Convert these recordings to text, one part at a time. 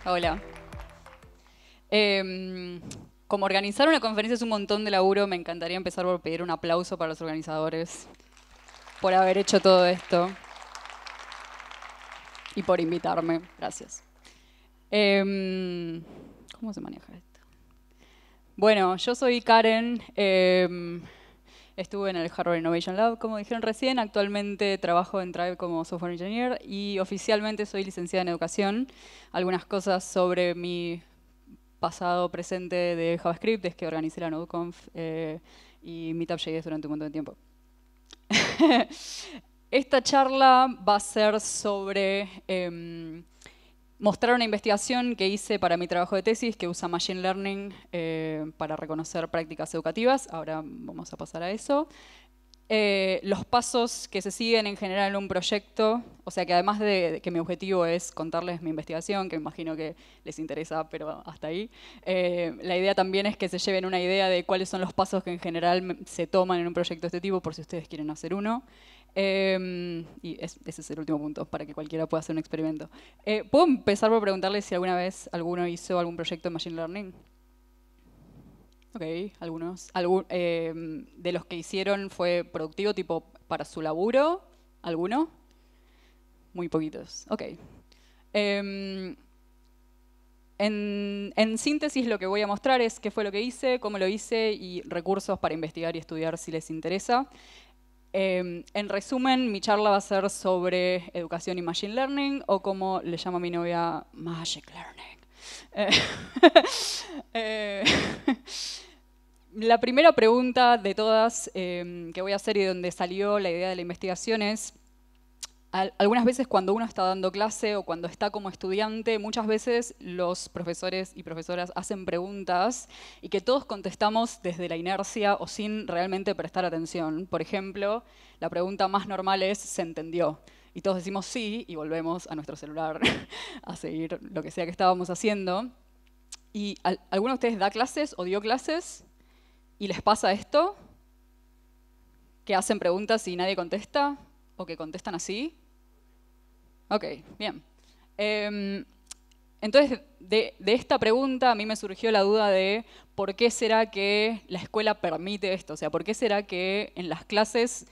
Hola. Como organizar una conferencia es un montón de laburo, me encantaría empezar por pedir un aplauso para los organizadores por haber hecho todo esto y por invitarme. Gracias. ¿Cómo se maneja esto? Bueno, yo soy Karen. Estuve en el Harvard Innovation Lab, como dijeron recién. Actualmente trabajo en Drive como software engineer y oficialmente soy licenciada en educación. Algunas cosas sobre mi pasado, presente de JavaScript es que organicé la NodeConf y Meetup.js durante un montón de tiempo. Esta charla va a ser sobre mostrar una investigación que hice para mi trabajo de tesis que usa Machine Learning para reconocer prácticas educativas. Ahora vamos a pasar a eso. Los pasos que se siguen en general en un proyecto, o sea que además de que mi objetivo es contarles mi investigación, que me imagino que les interesa, pero hasta ahí, la idea también es que se lleven una idea de cuáles son los pasos que en general se toman en un proyecto de este tipo, por si ustedes quieren hacer uno. Ese es el último punto, para que cualquiera pueda hacer un experimento. ¿Puedo empezar por preguntarles si alguna vez alguno hizo algún proyecto de Machine Learning? Ok, algunos. De los que hicieron fue productivo, tipo para su laburo, ¿alguno? Muy poquitos. Ok. Em, en síntesis, lo que voy a mostrar es qué fue lo que hice, cómo lo hice y recursos para investigar y estudiar si les interesa. En resumen, mi charla va a ser sobre educación y Machine Learning, o como le llama mi novia, Magic Learning. Eh, La primera pregunta de todas que voy a hacer y de donde salió la idea de la investigación es, algunas veces cuando uno está dando clase o cuando está como estudiante, muchas veces los profesores y profesoras hacen preguntas y que todos contestamos desde la inercia o sin realmente prestar atención. Por ejemplo, la pregunta más normal es, ¿se entendió? Y todos decimos sí y volvemos a nuestro celular a seguir lo que sea que estábamos haciendo. ¿Y alguno de ustedes da clases o dio clases? ¿Y les pasa esto? ¿Que hacen preguntas y nadie contesta? ¿O que contestan así? Ok, bien. Entonces, de esta pregunta a mí me surgió la duda de por qué será que la escuela permite esto. O sea, ¿por qué será que en las clases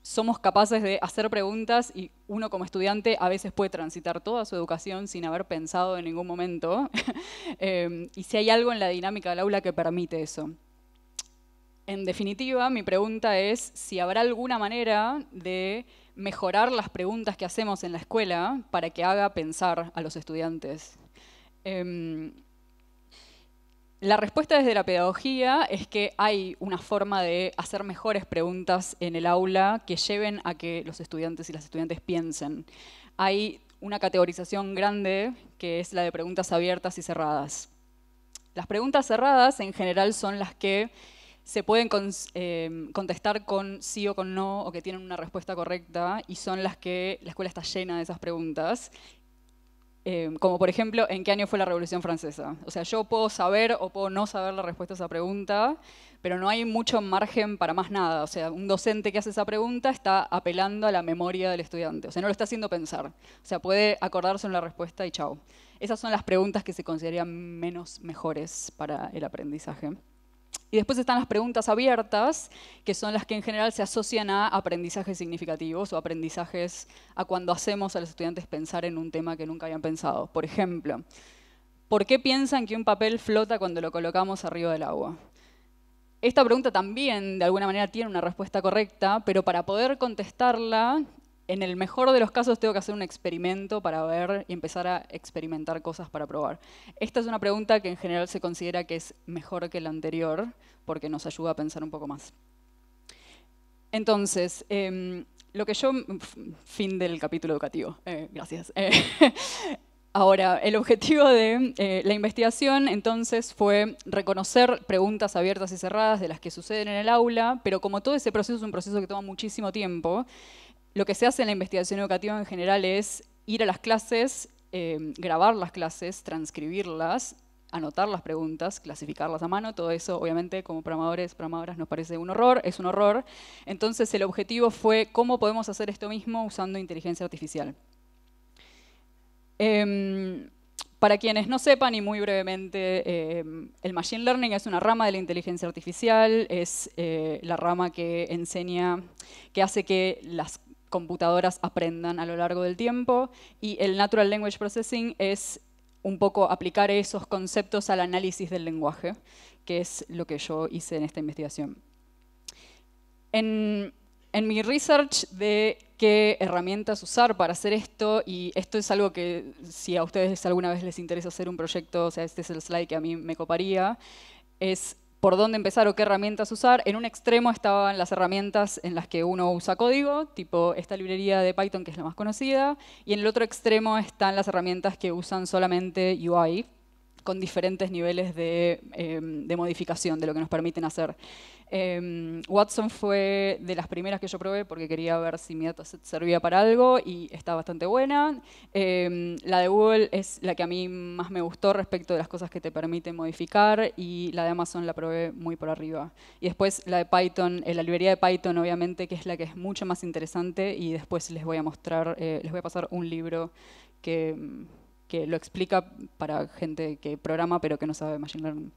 somos capaces de hacer preguntas y uno como estudiante a veces puede transitar toda su educación sin haber pensado en ningún momento? Y si hay algo en la dinámica del aula que permite eso. En definitiva, mi pregunta es si habrá alguna manera de mejorar las preguntas que hacemos en la escuela para que haga pensar a los estudiantes. Em, la respuesta desde la pedagogía es que hay una forma de hacer mejores preguntas en el aula que lleven a que los estudiantes y las estudiantes piensen. Hay una categorización grande que es la de preguntas abiertas y cerradas. Las preguntas cerradas en general son las que se pueden contestar con sí o con no, o que tienen una respuesta correcta, y son las que la escuela está llena de esas preguntas. Como por ejemplo, ¿en qué año fue la Revolución Francesa? O sea, yo puedo saber o puedo no saber la respuesta a esa pregunta, pero no hay mucho margen para más nada. O sea, un docente que hace esa pregunta está apelando a la memoria del estudiante. O sea, no lo está haciendo pensar. O sea, puede acordarse en la respuesta y chao. Esas son las preguntas que se considerarían menos mejores para el aprendizaje. Y después están las preguntas abiertas, que son las que en general se asocian a aprendizajes significativos o aprendizajes a cuando hacemos a los estudiantes pensar en un tema que nunca habían pensado. Por ejemplo, ¿por qué piensan que un papel flota cuando lo colocamos arriba del agua? Esta pregunta también, de alguna manera, tiene una respuesta correcta, pero para poder contestarla, en el mejor de los casos tengo que hacer un experimento para ver y empezar a experimentar cosas para probar. Esta es una pregunta que en general se considera que es mejor que la anterior, porque nos ayuda a pensar un poco más. Entonces, lo que yo... Fin del capítulo educativo. Gracias. Ahora, el objetivo de la investigación entonces fue reconocer preguntas abiertas y cerradas de las que suceden en el aula, pero como todo ese proceso es un proceso que toma muchísimo tiempo, lo que se hace en la investigación educativa en general es ir a las clases, grabar las clases, transcribirlas, anotar las preguntas, clasificarlas a mano. Todo eso, obviamente, como programadores, programadoras, nos parece un horror, es un horror. Entonces, el objetivo fue cómo podemos hacer esto mismo usando inteligencia artificial. Para quienes no sepan, y muy brevemente, el Machine Learning es una rama de la inteligencia artificial, es la rama que enseña, que hace que las computadoras aprendan a lo largo del tiempo, y el Natural Language Processing es un poco aplicar esos conceptos al análisis del lenguaje, que es lo que yo hice en esta investigación. En mi research de qué herramientas usar para hacer esto, y esto es algo que si a ustedes alguna vez les interesa hacer un proyecto, o sea, este es el slide que a mí me coparía, es por dónde empezar o qué herramientas usar. En un extremo estaban las herramientas en las que uno usa código, tipo esta librería de Python que es la más conocida, y en el otro extremo están las herramientas que usan solamente UI, con diferentes niveles de modificación de lo que nos permiten hacer. Watson fue de las primeras que yo probé porque quería ver si mi dataset servía para algo y está bastante buena. La de Google es la que a mí más me gustó respecto de las cosas que te permiten modificar, y la de Amazon la probé muy por arriba. Y después la de Python, la librería de Python obviamente, que es la que es mucho más interesante, y después les voy a mostrar, les voy a pasar un libro que lo explica para gente que programa pero que no sabe Machine Learning.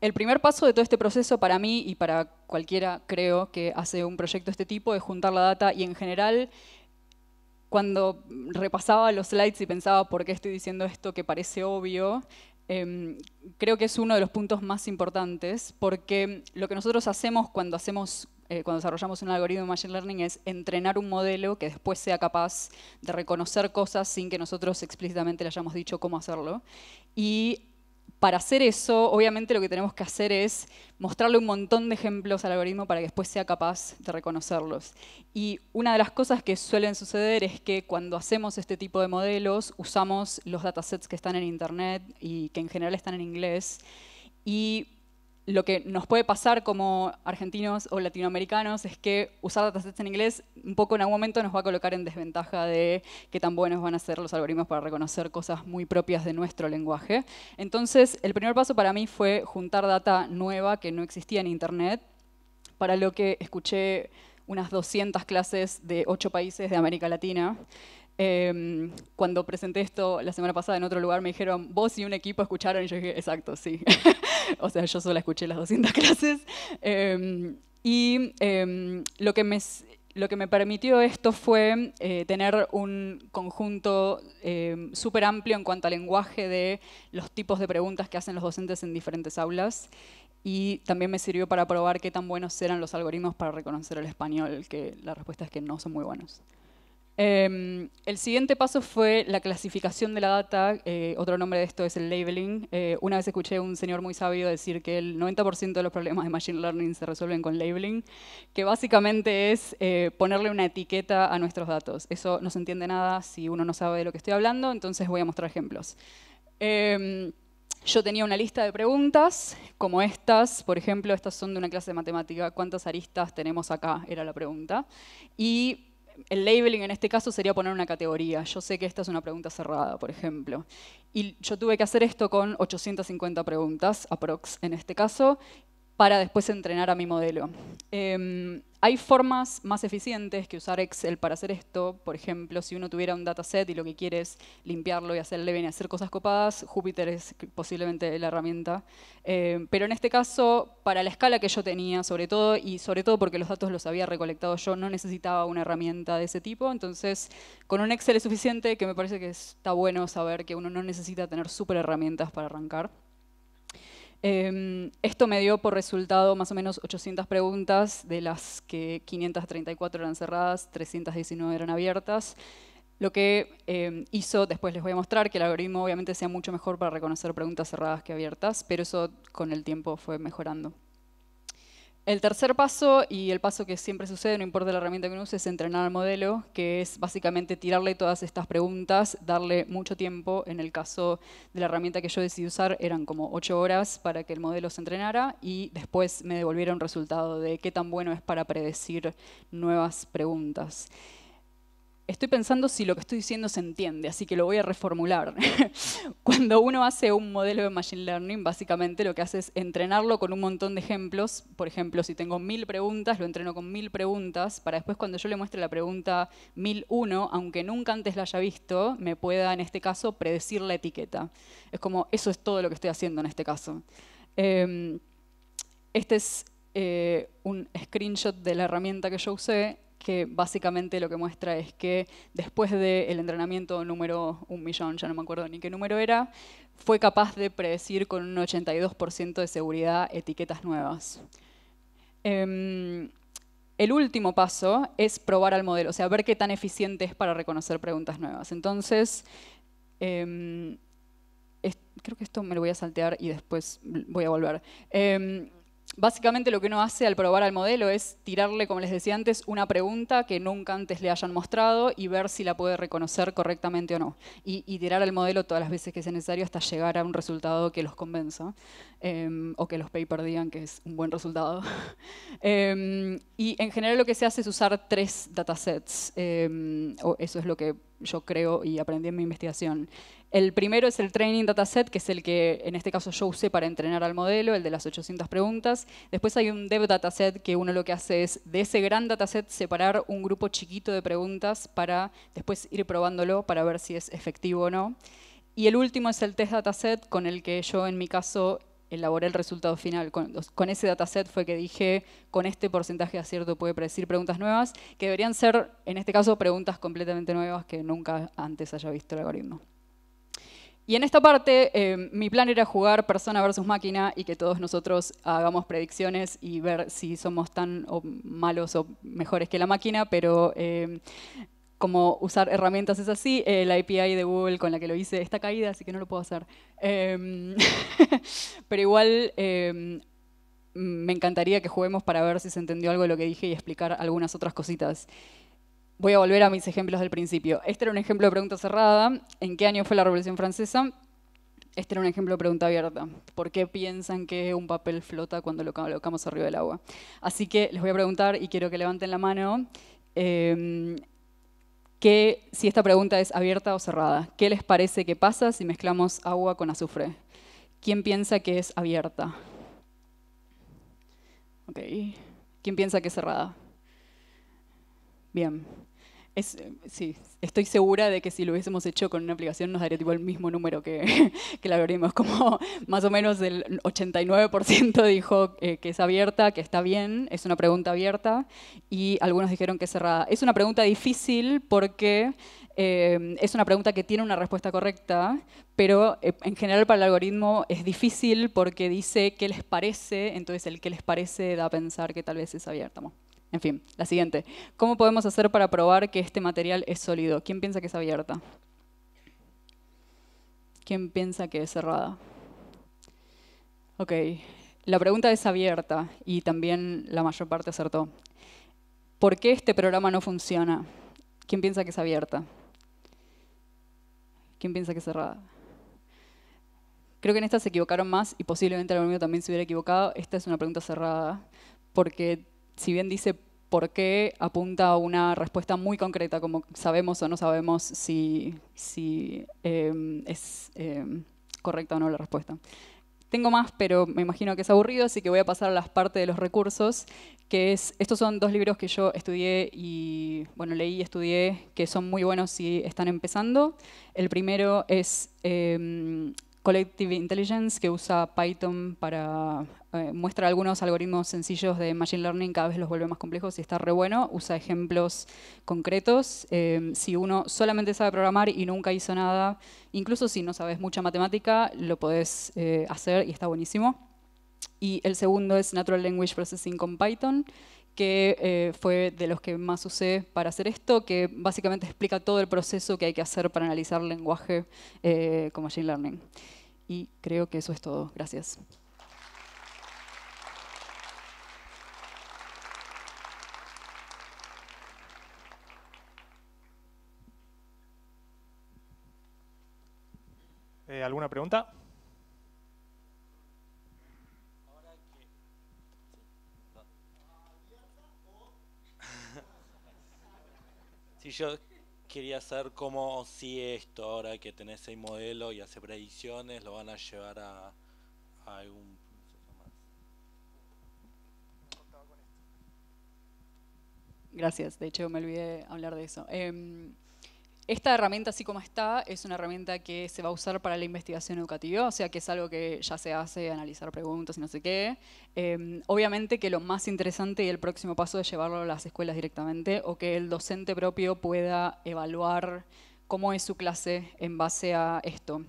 El primer paso de todo este proceso para mí y para cualquiera, creo, que hace un proyecto de este tipo es juntar la data, y en general, cuando repasaba los slides y pensaba por qué estoy diciendo esto que parece obvio, creo que es uno de los puntos más importantes, porque lo que nosotros hacemos cuando desarrollamos un algoritmo de Machine Learning es entrenar un modelo que después sea capaz de reconocer cosas sin que nosotros explícitamente le hayamos dicho cómo hacerlo. Y para hacer eso, obviamente lo que tenemos que hacer es mostrarle un montón de ejemplos al algoritmo para que después sea capaz de reconocerlos. Y una de las cosas que suelen suceder es que cuando hacemos este tipo de modelos, usamos los datasets que están en Internet y que en general están en inglés. Y lo que nos puede pasar como argentinos o latinoamericanos es que usar datasets en inglés un poco en algún momento nos va a colocar en desventaja de qué tan buenos van a ser los algoritmos para reconocer cosas muy propias de nuestro lenguaje. Entonces, el primer paso para mí fue juntar data nueva que no existía en Internet, para lo que escuché unas 200 clases de 8 países de América Latina. Cuando presenté esto la semana pasada en otro lugar me dijeron, vos y un equipo escucharon, y yo dije, exacto, sí. O sea, yo sola escuché las 200 clases. Lo que me permitió esto fue tener un conjunto súper amplio en cuanto al lenguaje de los tipos de preguntas que hacen los docentes en diferentes aulas. Y también me sirvió para probar qué tan buenos eran los algoritmos para reconocer el español, que la respuesta es que no son muy buenos. El siguiente paso fue la clasificación de la data. Otro nombre de esto es el labeling. Una vez escuché a un señor muy sabio decir que el 90% de los problemas de Machine Learning se resuelven con labeling, que básicamente es ponerle una etiqueta a nuestros datos. Eso no se entiende nada si uno no sabe de lo que estoy hablando, entonces voy a mostrar ejemplos. Yo tenía una lista de preguntas, como estas, por ejemplo, estas son de una clase de matemática. ¿Cuántas aristas tenemos acá? Era la pregunta. Y el labeling en este caso sería poner una categoría. Yo sé que esta es una pregunta cerrada, por ejemplo. Y yo tuve que hacer esto con 850 preguntas, aprox en este caso, para después entrenar a mi modelo. Hay formas más eficientes que usar Excel para hacer esto. Por ejemplo, si uno tuviera un dataset y lo que quiere es limpiarlo y hacerle y hacer cosas copadas, Jupyter es posiblemente la herramienta. Pero en este caso, para la escala que yo tenía, sobre todo porque los datos los había recolectado yo, no necesitaba una herramienta de ese tipo. Entonces, con un Excel es suficiente, que me parece que está bueno saber que uno no necesita tener súper herramientas para arrancar. Esto me dio por resultado más o menos 800 preguntas, de las que 534 eran cerradas, 319 eran abiertas. Lo que hizo, después les voy a mostrar, que el algoritmo obviamente sea mucho mejor para reconocer preguntas cerradas que abiertas, pero eso con el tiempo fue mejorando. El tercer paso, y el paso que siempre sucede, no importa la herramienta que uno use, es entrenar al modelo, que es básicamente tirarle todas estas preguntas, darle mucho tiempo. En el caso de la herramienta que yo decidí usar, eran como 8 horas para que el modelo se entrenara, y después me devolvieron resultado de qué tan bueno es para predecir nuevas preguntas. estoy pensando si lo que estoy diciendo se entiende, así que lo voy a reformular. Cuando uno hace un modelo de Machine Learning, básicamente lo que hace es entrenarlo con un montón de ejemplos. Por ejemplo, si tengo 1000 preguntas, lo entreno con 1000 preguntas, para después cuando yo le muestre la pregunta 1001, aunque nunca antes la haya visto, me pueda, en este caso, predecir la etiqueta. Es como, eso es todo lo que estoy haciendo en este caso. Este es un screenshot de la herramienta que yo usé, que básicamente lo que muestra es que después del entrenamiento número 1.000.000, ya no me acuerdo ni qué número era, fue capaz de predecir con un 82% de seguridad etiquetas nuevas. El último paso es probar al modelo, o sea, ver qué tan eficiente es para reconocer preguntas nuevas. Entonces, creo que esto me lo voy a saltear y después voy a volver. Básicamente lo que uno hace al probar al modelo es tirarle, como les decía antes, una pregunta que nunca antes le hayan mostrado y ver si la puede reconocer correctamente o no. Y tirar al modelo todas las veces que sea necesario hasta llegar a un resultado que los convenza. O que los papers digan que es un buen resultado. Y en general lo que se hace es usar 3 datasets. O eso es lo que yo creo y aprendí en mi investigación. El primero es el training dataset, que es el que en este caso yo usé para entrenar al modelo, el de las 800 preguntas. Después hay un dev dataset que uno lo que hace es de ese gran dataset separar un grupo chiquito de preguntas para después ir probándolo para ver si es efectivo o no. Y el último es el test dataset con el que yo en mi caso elaboré el resultado final. Con ese dataset fue que dije, con este porcentaje de acierto puede predecir preguntas nuevas, que deberían ser, en este caso, preguntas completamente nuevas que nunca antes haya visto el algoritmo. Y en esta parte, mi plan era jugar persona versus máquina y que todos nosotros hagamos predicciones y ver si somos tan malos o mejores que la máquina, pero como usar herramientas es así, la API de Google con la que lo hice está caída, así que no lo puedo hacer. Pero igual me encantaría que juguemos para ver si se entendió algo de lo que dije y explicar algunas otras cositas. Voy a volver a mis ejemplos del principio. Este era un ejemplo de pregunta cerrada. ¿En qué año fue la Revolución Francesa? Este era un ejemplo de pregunta abierta. ¿Por qué piensan que un papel flota cuando lo colocamos arriba del agua? Así que les voy a preguntar y quiero que levanten la mano que si esta pregunta es abierta o cerrada. ¿Qué les parece que pasa si mezclamos agua con azufre? ¿Quién piensa que es abierta? Ok. ¿Quién piensa que es cerrada? Bien. Sí, estoy segura de que si lo hubiésemos hecho con una aplicación nos daría tipo el mismo número que el algoritmo. Es como más o menos el 89% dijo que es abierta, que está bien, es una pregunta abierta, y algunos dijeron que es cerrada. Es una pregunta difícil porque es una pregunta que tiene una respuesta correcta, pero en general para el algoritmo es difícil porque dice qué les parece, entonces el qué les parece da a pensar que tal vez es abierta. En fin, la siguiente. ¿Cómo podemos hacer para probar que este material es sólido? ¿Quién piensa que es abierta? ¿Quién piensa que es cerrada? Ok, la pregunta es abierta y también la mayor parte acertó. ¿Por qué este programa no funciona? ¿Quién piensa que es abierta? ¿Quién piensa que es cerrada? Creo que en esta se equivocaron más y posiblemente el algoritmo también se hubiera equivocado. Esta es una pregunta cerrada porque si bien dice por qué, apunta a una respuesta muy concreta, como sabemos o no sabemos si es correcta o no la respuesta. Tengo más, pero me imagino que es aburrido, así que voy a pasar a las partes de los recursos, que es, estos son 2 libros que yo estudié y, bueno, leí y estudié, que son muy buenos si están empezando. El primero es Collective Intelligence, que usa Python para muestra algunos algoritmos sencillos de Machine Learning, cada vez los vuelve más complejos y está re bueno. Usa ejemplos concretos. Si uno solamente sabe programar y nunca hizo nada, incluso si no sabes mucha matemática, lo podés hacer y está buenísimo. Y el segundo es Natural Language Processing con Python, que fue de los que más usé para hacer esto, que básicamente explica todo el proceso que hay que hacer para analizar el lenguaje con Machine Learning. Y creo que eso es todo. Gracias. ¿Alguna pregunta? Sí, yo quería saber cómo si esto, ahora que tenés el modelo y hace predicciones, lo van a llevar a algún... Gracias, de hecho me olvidé hablar de eso. Esta herramienta, así como está, es una herramienta que se va a usar para la investigación educativa, o sea que es algo que ya se hace, analizar preguntas y no sé qué. Obviamente que lo más interesante y el próximo paso es llevarlo a las escuelas directamente o que el docente propio pueda evaluar cómo es su clase en base a esto.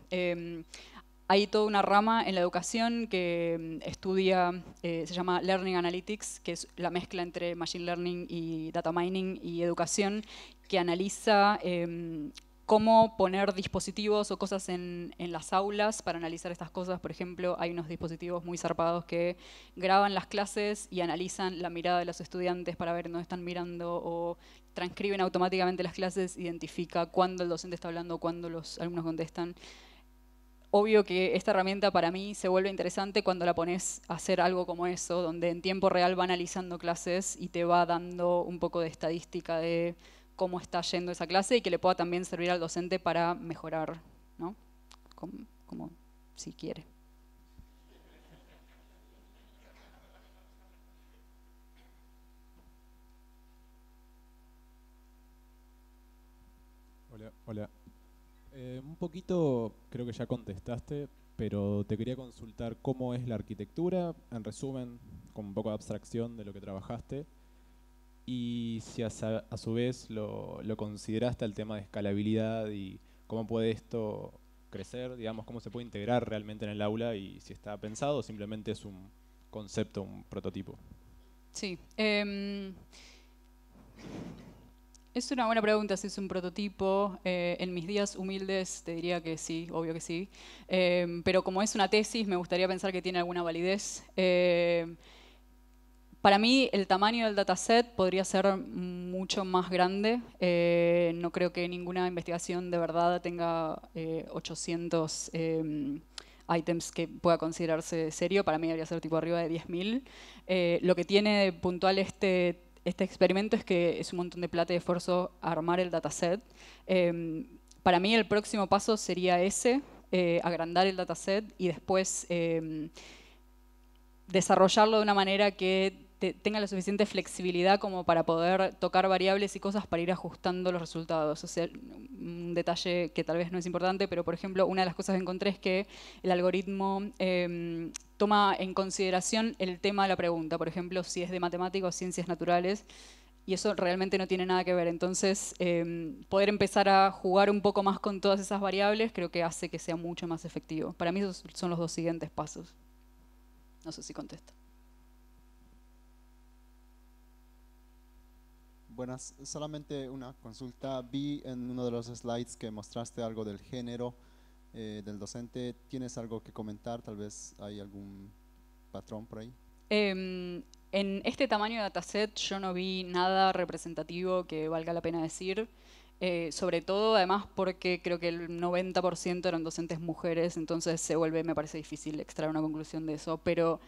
Hay toda una rama en la educación que estudia, se llama Learning Analytics, que es la mezcla entre Machine Learning y Data Mining y educación, que analiza cómo poner dispositivos o cosas en las aulas para analizar estas cosas. Por ejemplo, hay unos dispositivos muy zarpados que graban las clases y analizan la mirada de los estudiantes para ver dónde están mirando o transcriben automáticamente las clases, identifica cuándo el docente está hablando, cuándo los alumnos contestan. Obvio que esta herramienta para mí se vuelve interesante cuando la pones a hacer algo como eso, donde en tiempo real va analizando clases y te va dando un poco de estadística de cómo está yendo esa clase y que le pueda también servir al docente para mejorar, ¿no? Como si quiere. Hola, hola. Un poquito creo que ya contestaste, pero te quería consultar cómo es la arquitectura, en resumen, con un poco de abstracción de lo que trabajaste, y si a su vez lo consideraste el tema de escalabilidad y cómo puede esto crecer, digamos, cómo se puede integrar realmente en el aula y si está pensado o simplemente es un concepto, un prototipo. Sí. Es una buena pregunta si es un prototipo. En mis días humildes te diría que sí, obvio que sí. Pero como es una tesis, me gustaría pensar que tiene alguna validez. Para mí, el tamaño del dataset podría ser mucho más grande. No creo que ninguna investigación de verdad tenga 800 items que pueda considerarse serio. Para mí debería ser tipo arriba de 10.000. Lo que tiene de puntual este experimento es que es un montón de plata y esfuerzo armar el dataset. Para mí el próximo paso sería ese, agrandar el dataset y después desarrollarlo de una manera que tenga la suficiente flexibilidad como para poder tocar variables y cosas para ir ajustando los resultados. O sea, un detalle que tal vez no es importante, pero por ejemplo, una de las cosas que encontré es que el algoritmo toma en consideración el tema de la pregunta. Por ejemplo, si es de matemáticas o ciencias naturales, y eso realmente no tiene nada que ver. Entonces, poder empezar a jugar un poco más con todas esas variables creo que hace que sea mucho más efectivo. Para mí esos son los dos siguientes pasos. No sé si contesto. Buenas, solamente una consulta. Vi en uno de los slides que mostraste algo del género del docente. ¿Tienes algo que comentar? Tal vez hay algún patrón por ahí. En este tamaño de dataset yo no vi nada representativo que valga la pena decir. Sobre todo, además, porque creo que el 90% eran docentes mujeres, entonces se vuelve, me parece difícil extraer una conclusión de eso. Pero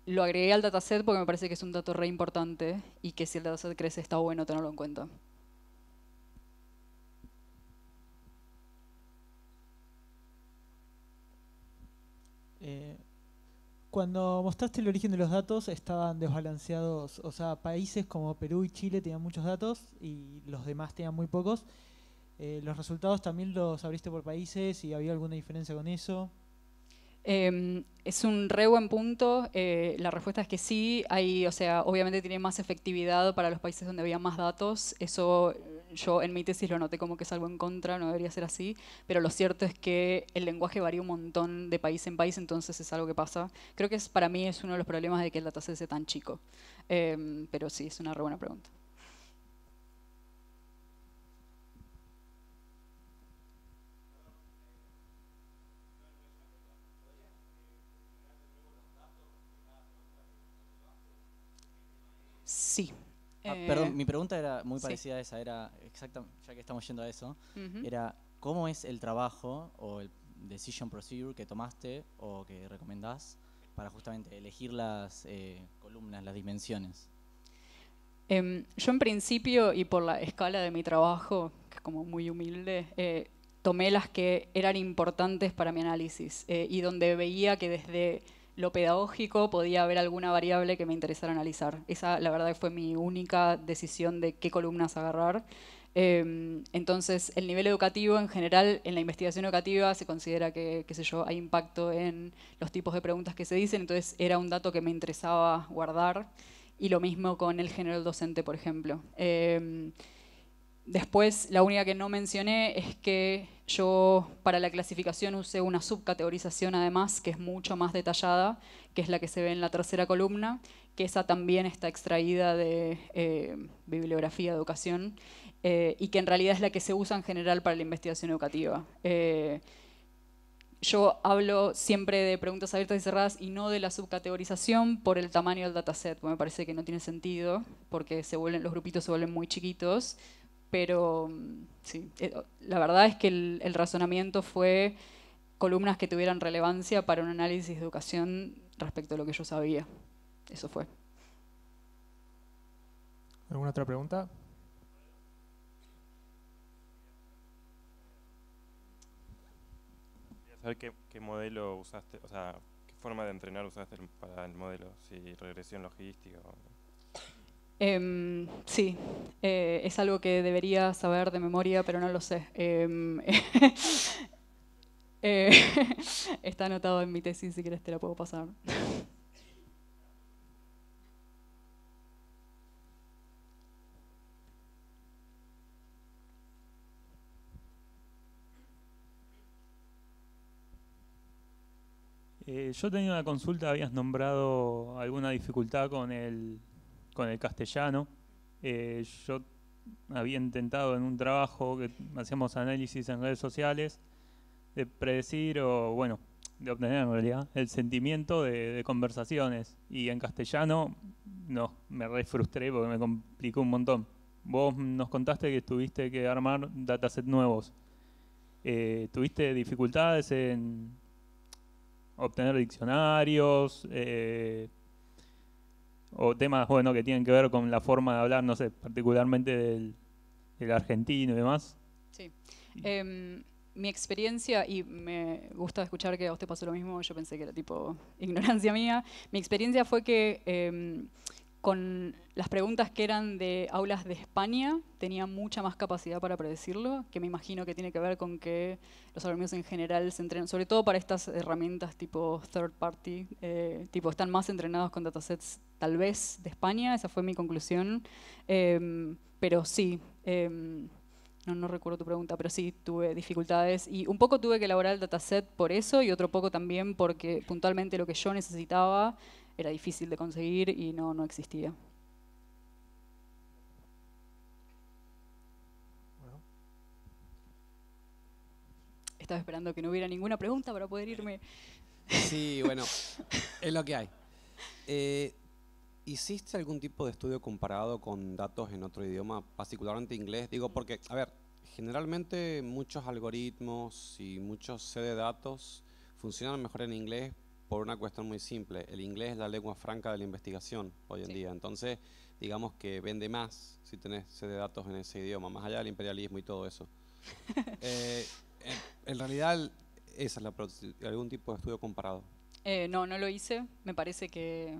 lo agregué al dataset porque me parece que es un dato re importante y que si el dataset crece está bueno tenerlo en cuenta. Eh, Cuando mostraste el origen de los datos estaban desbalanceados, o sea, países como Perú y Chile tenían muchos datos y los demás tenían muy pocos. Los resultados también los abriste por países y había alguna diferencia con eso. Es un re buen punto. La respuesta es que sí. Hay, o sea, obviamente tiene más efectividad para los países donde había más datos. Eso yo en mi tesis lo noté como que es algo en contra, no debería ser así. Pero lo cierto es que el lenguaje varía un montón de país en país, entonces es algo que pasa. Creo que para mí es uno de los problemas de que el dataset sea tan chico. Pero sí, es una re buena pregunta. Sí. Perdón, mi pregunta era muy sí. parecida a esa, era exactamente, ya que estamos yendo a eso, Ujú. era ¿cómo es el trabajo o el decision procedure que tomaste o que recomendás para justamente elegir las columnas, las dimensiones? Yo en principio, y por la escala de mi trabajo, que es como muy humilde, tomé las que eran importantes para mi análisis y donde veía que desde lo pedagógico podía haber alguna variable que me interesara analizar. Esa, la verdad, fue mi única decisión de qué columnas agarrar. Entonces, el nivel educativo en general, en la investigación educativa, se considera que, qué sé yo, hay impacto en los tipos de preguntas que se dicen, entonces era un dato que me interesaba guardar, y lo mismo con el género del docente, por ejemplo. Después, la única que no mencioné es que yo para la clasificación usé una subcategorización además, que es mucho más detallada, que es la que se ve en la tercera columna, que esa también está extraída de bibliografía de educación, y que en realidad es la que se usa en general para la investigación educativa. Yo hablo siempre de preguntas abiertas y cerradas y no de la subcategorización por el tamaño del dataset, porque me parece que no tiene sentido, porque los grupitos se vuelven muy chiquitos, pero sí, la verdad es que el razonamiento fue columnas que tuvieran relevancia para un análisis de educación respecto a lo que yo sabía. Eso fue. ¿Alguna otra pregunta? Quería saber qué modelo usaste, o sea, qué forma de entrenar usaste para el modelo, si regresión logística o... Sí, es algo que debería saber de memoria, pero no lo sé. Está anotado en mi tesis, si querés te la puedo pasar. Yo tenía una consulta, habías nombrado alguna dificultad con el castellano. Yo había intentado en un trabajo que hacíamos análisis en redes sociales de predecir o, bueno, de obtener en realidad el sentimiento de conversaciones. Y en castellano no, me re frustré porque me complicó un montón. Vos nos contaste que tuviste que armar datasets nuevos. ¿Tuviste dificultades en obtener diccionarios o temas, bueno, que tienen que ver con la forma de hablar, no sé, particularmente del argentino y demás? Sí. Mi experiencia, y me gusta escuchar que a vos te pasó lo mismo, yo pensé que era tipo ignorancia mía, mi experiencia fue que con las preguntas que eran de aulas de España tenía mucha más capacidad para predecirlo, que me imagino que tiene que ver con que los alumnos en general se entrenan, sobre todo para estas herramientas tipo third party, tipo están más entrenados con datasets tal vez de España, esa fue mi conclusión, pero sí, no recuerdo tu pregunta, pero sí tuve dificultades y un poco tuve que elaborar el dataset por eso y otro poco también porque puntualmente lo que yo necesitaba era difícil de conseguir y no existía. Bueno. Estaba esperando que no hubiera ninguna pregunta para poder irme. Sí, bueno, es lo que hay. ¿Hiciste algún tipo de estudio comparado con datos en otro idioma, particularmente inglés? Digo, porque, a ver, generalmente muchos algoritmos y muchos set de datos funcionan mejor en inglés por una cuestión muy simple. El inglés es la lengua franca de la investigación hoy en día. Entonces, digamos que vende más si tenés set de datos en ese idioma, más allá del imperialismo y todo eso. En realidad, esa es algún tipo de estudio comparado. No lo hice. Me parece que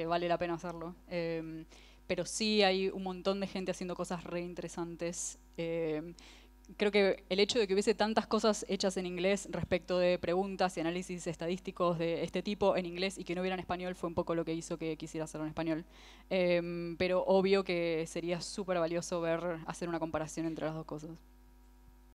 vale la pena hacerlo. Pero sí hay un montón de gente haciendo cosas re interesantes. Creo que el hecho de que hubiese tantas cosas hechas en inglés respecto de preguntas y análisis estadísticos de este tipo en inglés y que no hubiera en español fue un poco lo que hizo que quisiera hacerlo en español. Pero obvio que sería súper valioso hacer una comparación entre las dos cosas.